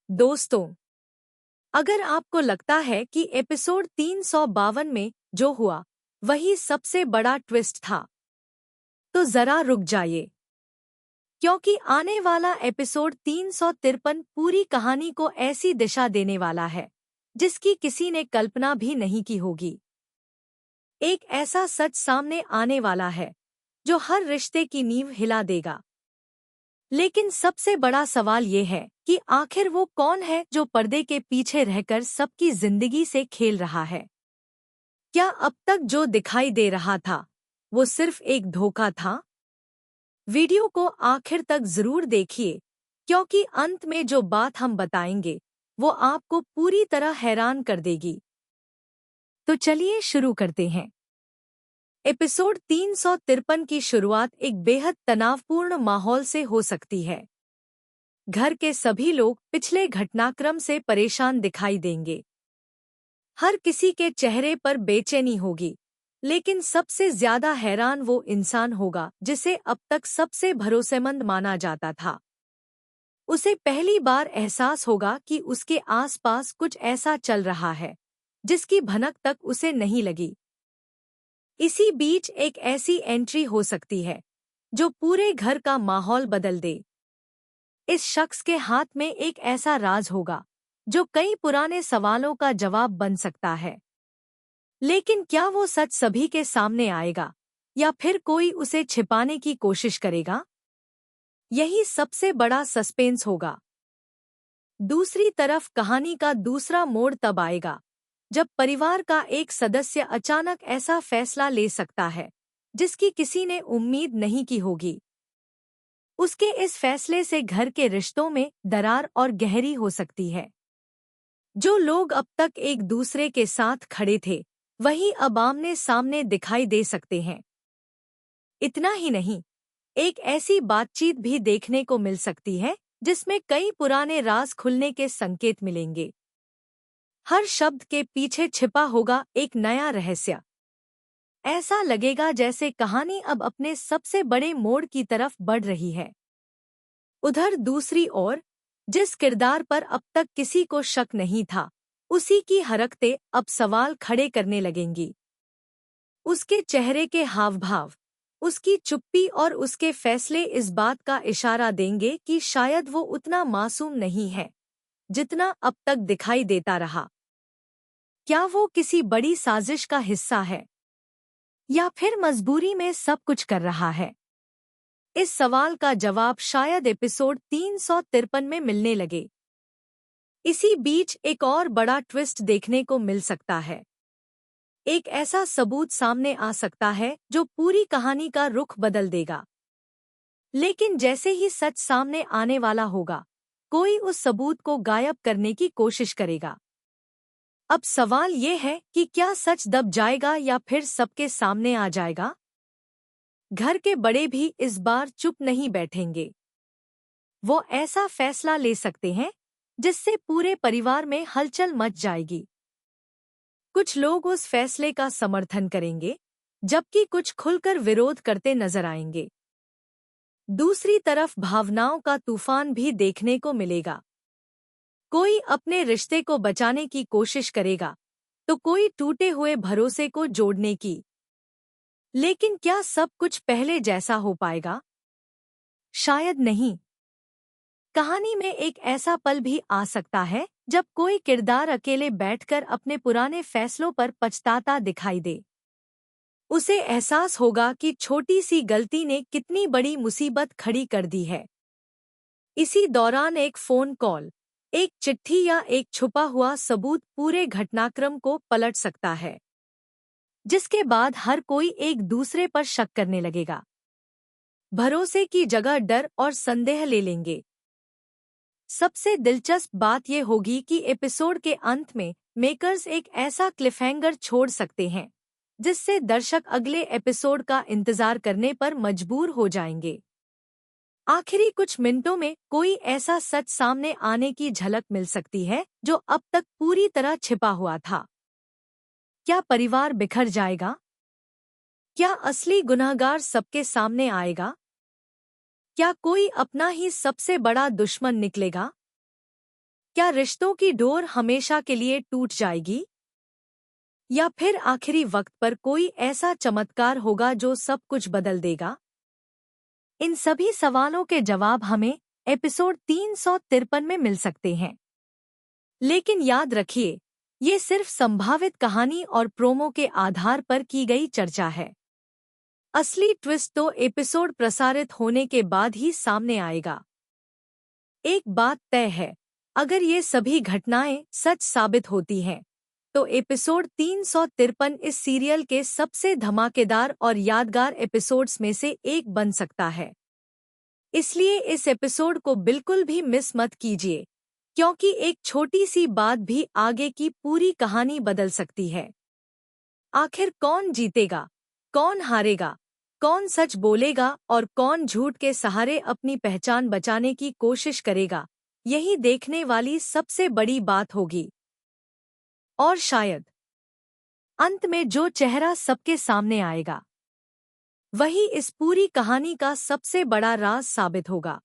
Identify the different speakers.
Speaker 1: दोस्तों, अगर आपको लगता है कि एपिसोड 352 में जो हुआ वही सबसे बड़ा ट्विस्ट था, तो जरा रुक जाइए, क्योंकि आने वाला एपिसोड 353 पूरी कहानी को ऐसी दिशा देने वाला है जिसकी किसी ने कल्पना भी नहीं की होगी। एक ऐसा सच सामने आने वाला है जो हर रिश्ते की नींव हिला देगा। लेकिन सबसे बड़ा सवाल ये है कि आखिर वो कौन है जो पर्दे के पीछे रहकर सबकी जिंदगी से खेल रहा है? क्या अब तक जो दिखाई दे रहा था वो सिर्फ एक धोखा था? वीडियो को आखिर तक जरूर देखिए, क्योंकि अंत में जो बात हम बताएंगे वो आपको पूरी तरह हैरान कर देगी। तो चलिए शुरू करते हैं। एपिसोड 353 की शुरुआत एक बेहद तनावपूर्ण माहौल से हो सकती है। घर के सभी लोग पिछले घटनाक्रम से परेशान दिखाई देंगे। हर किसी के चेहरे पर बेचैनी होगी, लेकिन सबसे ज्यादा हैरान वो इंसान होगा जिसे अब तक सबसे भरोसेमंद माना जाता था। उसे पहली बार एहसास होगा कि उसके आसपास कुछ ऐसा चल रहा है जिसकी भनक तक उसे नहीं लगी। इसी बीच एक ऐसी एंट्री हो सकती है जो पूरे घर का माहौल बदल दे। इस शख्स के हाथ में एक ऐसा राज होगा जो कई पुराने सवालों का जवाब बन सकता है। लेकिन क्या वो सच सभी के सामने आएगा या फिर कोई उसे छिपाने की कोशिश करेगा? यही सबसे बड़ा सस्पेंस होगा। दूसरी तरफ कहानी का दूसरा मोड़ तब आएगा जब परिवार का एक सदस्य अचानक ऐसा फैसला ले सकता है जिसकी किसी ने उम्मीद नहीं की होगी। उसके इस फैसले से घर के रिश्तों में दरार और गहरी हो सकती है। जो लोग अब तक एक दूसरे के साथ खड़े थे, वही अब आमने सामने दिखाई दे सकते हैं। इतना ही नहीं, एक ऐसी बातचीत भी देखने को मिल सकती है जिसमें कई पुराने राज खुलने के संकेत मिलेंगे। हर शब्द के पीछे छिपा होगा एक नया रहस्य। ऐसा लगेगा जैसे कहानी अब अपने सबसे बड़े मोड़ की तरफ बढ़ रही है। उधर दूसरी ओर, जिस किरदार पर अब तक किसी को शक नहीं था, उसी की हरकतें अब सवाल खड़े करने लगेंगी। उसके चेहरे के हावभाव, उसकी चुप्पी और उसके फैसले इस बात का इशारा देंगे कि शायद वो उतना मासूम नहीं है जितना अब तक दिखाई देता रहा। क्या वो किसी बड़ी साजिश का हिस्सा है या फिर मजबूरी में सब कुछ कर रहा है? इस सवाल का जवाब शायद एपिसोड 353 में मिलने लगे। इसी बीच एक और बड़ा ट्विस्ट देखने को मिल सकता है। एक ऐसा सबूत सामने आ सकता है जो पूरी कहानी का रुख बदल देगा। लेकिन जैसे ही सच सामने आने वाला होगा, कोई उस सबूत को गायब करने की कोशिश करेगा। अब सवाल ये है कि क्या सच दब जाएगा या फिर सबके सामने आ जाएगा? घर के बड़े भी इस बार चुप नहीं बैठेंगे। वो ऐसा फैसला ले सकते हैं जिससे पूरे परिवार में हलचल मच जाएगी। कुछ लोग उस फैसले का समर्थन करेंगे, जबकि कुछ खुलकर विरोध करते नजर आएंगे। दूसरी तरफ भावनाओं का तूफान भी देखने को मिलेगा। कोई अपने रिश्ते को बचाने की कोशिश करेगा, तो कोई टूटे हुए भरोसे को जोड़ने की। लेकिन क्या सब कुछ पहले जैसा हो पाएगा? शायद नहीं। कहानी में एक ऐसा पल भी आ सकता है जब कोई किरदार अकेले बैठकर अपने पुराने फैसलों पर पछताता दिखाई दे। उसे एहसास होगा कि छोटी सी गलती ने कितनी बड़ी मुसीबत खड़ी कर दी है। इसी दौरान एक फोन कॉल, एक चिट्ठी या एक छुपा हुआ सबूत पूरे घटनाक्रम को पलट सकता है, जिसके बाद हर कोई एक दूसरे पर शक करने लगेगा। भरोसे की जगह डर और संदेह ले लेंगे। सबसे दिलचस्प बात यह होगी कि एपिसोड के अंत में मेकर्स एक ऐसा क्लिफहैंगर छोड़ सकते हैं जिससे दर्शक अगले एपिसोड का इंतजार करने पर मजबूर हो जाएंगे। आखिरी कुछ मिनटों में कोई ऐसा सच सामने आने की झलक मिल सकती है जो अब तक पूरी तरह छिपा हुआ था। क्या परिवार बिखर जाएगा? क्या असली गुनहगार सबके सामने आएगा? क्या कोई अपना ही सबसे बड़ा दुश्मन निकलेगा? क्या रिश्तों की डोर हमेशा के लिए टूट जाएगी? या फिर आखिरी वक्त पर कोई ऐसा चमत्कार होगा जो सब कुछ बदल देगा? इन सभी सवालों के जवाब हमें एपिसोड 353 में मिल सकते हैं। लेकिन याद रखिए, ये सिर्फ संभावित कहानी और प्रोमो के आधार पर की गई चर्चा है। असली ट्विस्ट तो एपिसोड प्रसारित होने के बाद ही सामने आएगा। एक बात तय है, अगर ये सभी घटनाएं सच साबित होती हैं, तो एपिसोड 353 इस सीरियल के सबसे धमाकेदार और यादगार एपिसोड्स में से एक बन सकता है। इसलिए इस एपिसोड को बिल्कुल भी मिस मत कीजिए, क्योंकि एक छोटी सी बात भी आगे की पूरी कहानी बदल सकती है। आखिर कौन जीतेगा, कौन हारेगा, कौन सच बोलेगा और कौन झूठ के सहारे अपनी पहचान बचाने की कोशिश करेगा, यही देखने वाली सबसे बड़ी बात होगी। और शायद अंत में जो चेहरा सबके सामने आएगा, वही इस पूरी कहानी का सबसे बड़ा राज साबित होगा।